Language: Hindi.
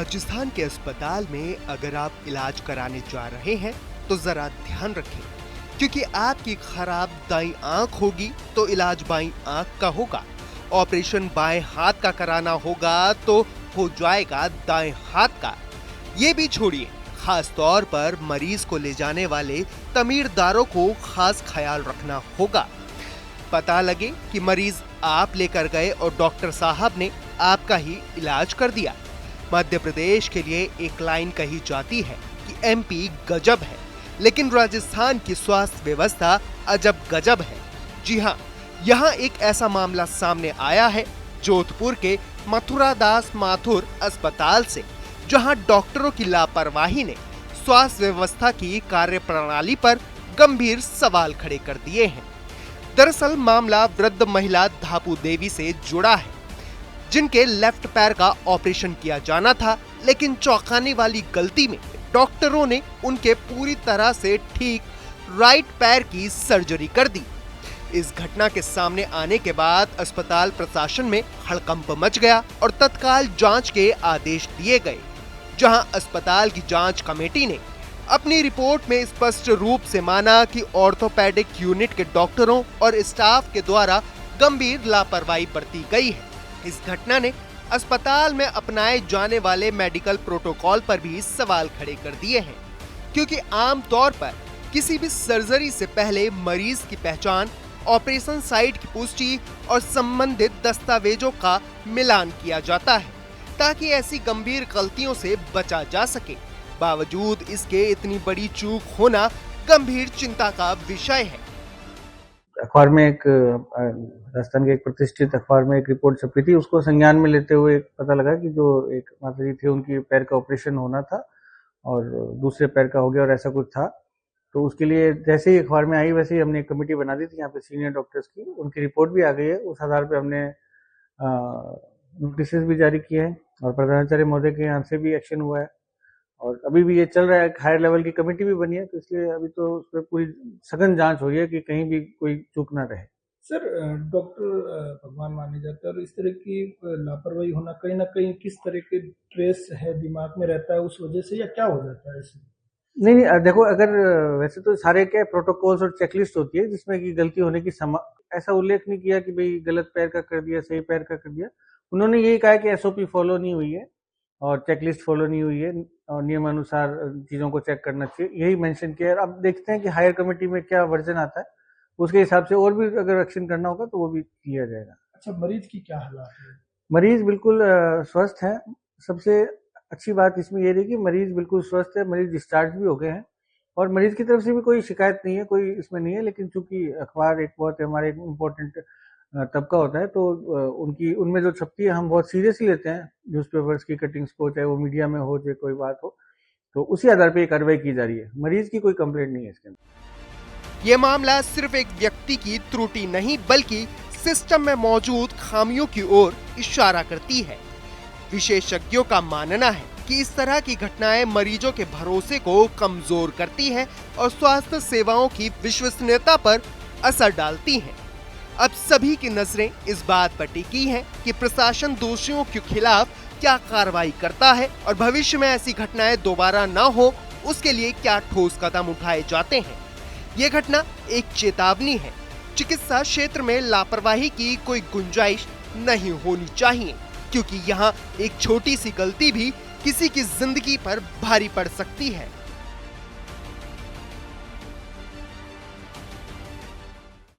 राजस्थान के अस्पताल में अगर आप इलाज कराने जा रहे हैं तो जरा ध्यान रखें, क्योंकि आपकी खराब दाईं आंख होगी तो इलाज बाईं आंख का होगा। ऑपरेशन बाएं हाथ का कराना होगा तो हो जाएगा दाएं हाथ का। ये भी छोड़िए, खास तौर पर मरीज को ले जाने वाले तमीरदारों को खास ख्याल रखना होगा। पता लगे कि मरीज आप लेकर गए और डॉक्टर साहब ने आपका ही इलाज कर दिया। मध्य प्रदेश के लिए एक लाइन कही जाती है कि एमपी गजब है, लेकिन राजस्थान की स्वास्थ्य व्यवस्था अजब गजब है। जी हाँ, यहाँ एक ऐसा मामला सामने आया है जोधपुर के मथुरादास माथुर अस्पताल से, जहाँ डॉक्टरों की लापरवाही ने स्वास्थ्य व्यवस्था की कार्यप्रणाली पर गंभीर सवाल खड़े कर दिए हैं। दरअसल मामला वृद्ध महिला धापू देवी से जुड़ा है, जिनके लेफ्ट पैर का ऑपरेशन किया जाना था, लेकिन चौंकाने वाली गलती में डॉक्टरों ने उनके पूरी तरह से ठीक राइट पैर की सर्जरी कर दी। इस घटना के सामने आने के बाद अस्पताल प्रशासन में हड़कंप मच गया और तत्काल जांच के आदेश दिए गए, जहां अस्पताल की जांच कमेटी ने अपनी रिपोर्ट में स्पष्ट रूप से माना कि ऑर्थोपेडिक यूनिट के डॉक्टरों और स्टाफ के द्वारा गंभीर लापरवाही बरती गई है। इस घटना ने अस्पताल में अपनाए जाने वाले मेडिकल प्रोटोकॉल पर भी सवाल खड़े कर दिए हैं, क्योंकि आम तौर पर किसी भी सर्जरी से पहले मरीज की पहचान, ऑपरेशन साइट की पुष्टि और संबंधित दस्तावेजों का मिलान किया जाता है, ताकि ऐसी गंभीर गलतियों से बचा जा सके। बावजूद इसके इतनी बड़ी चूक होना गंभीर चिंता का विषय है। अखबार में एक राजस्थान के एक प्रतिष्ठित अखबार में एक रिपोर्ट छपी थी, उसको संज्ञान में लेते हुए पता लगा कि जो एक माता जी थे उनकी पैर का ऑपरेशन होना था और दूसरे पैर का हो गया और ऐसा कुछ था। तो उसके लिए जैसे ही अखबार में आई वैसे ही हमने एक कमेटी बना दी थी यहाँ पे सीनियर डॉक्टर्स की, उनकी रिपोर्ट भी आ गई है। उस आधार पे हमने नोटिस भी जारी किए हैं और प्रधानाचार्य महोदय के यहाँ से भी एक्शन हुआ है और अभी भी ये चल रहा है। एक हायर लेवल की कमेटी भी बनी है, तो इसलिए अभी तो उस पर पूरी सघन जांच हो रही है कि कहीं भी कोई चूक ना रहे। सर, डॉक्टर भगवान माने जाते हैं और इस तरह की लापरवाही होना कहीं ना कहीं किस तरह के ट्रेस है दिमाग में रहता है उस वजह से, या क्या हो जाता है इसमें? नहीं, देखो, अगर वैसे तो सारे क्या प्रोटोकॉल्स और चेकलिस्ट होती है जिसमें कि गलती होने की ऐसा उल्लेख नहीं किया कि भाई गलत पैर का कर दिया, सही पैर का कर दिया। उन्होंने यही कहा कि एसओपी फॉलो नहीं हुई है और चेकलिस्ट फॉलो नहीं हुई है और नियमानुसार चीजों को चेक करना चाहिए, यही मेंशन किया है। अब देखते हैं कि हायर कमेटी में क्या वर्जन आता है, उसके हिसाब से और भी अगर एक्शन करना होगा तो वो भी किया जाएगा। अच्छा, मरीज की क्या हालत है? मरीज बिल्कुल स्वस्थ है। सबसे अच्छी बात इसमें ये रही कि मरीज बिल्कुल स्वस्थ है, मरीज डिस्चार्ज भी हो गए हैं और मरीज की तरफ से भी कोई शिकायत नहीं है, कोई इसमें नहीं है। लेकिन चूंकि अखबार एक बहुत हमारे एक इम्पोर्टेंट तबका होता है, तो उनमें जो छपती है हम बहुत सीरियसली लेते हैं न्यूज़पेपर्स की कटिंग्स को, चाहे वो मीडिया में हो चाहे कोई बात हो, तो उसी आधार पर कार्रवाई की जा रही है। मरीज की कोई कंप्लेंट नहीं है इसके अंदर। ये मामला सिर्फ एक व्यक्ति की त्रुटि नहीं, बल्कि सिस्टम में मौजूद खामियों की ओर इशारा करती है। विशेषज्ञों का मानना है कि इस तरह की घटनाएं मरीजों के भरोसे को कमजोर करती है और स्वास्थ्य सेवाओं की विश्वसनीयता पर असर डालती हैं। अब सभी की नजरें इस बात पर टिकी हैं कि प्रशासन दोषियों के खिलाफ क्या कार्रवाई करता है और भविष्य में ऐसी घटनाएं दोबारा न हो, उसके लिए क्या ठोस कदम उठाए जाते हैं। ये घटना एक चेतावनी है। चिकित्सा क्षेत्र में लापरवाही की कोई गुंजाइश नहीं होनी चाहिए, क्योंकि यहाँ एक छोटी सी गलती भी किसी की जिंदगी पर भारी पड़ सकती है।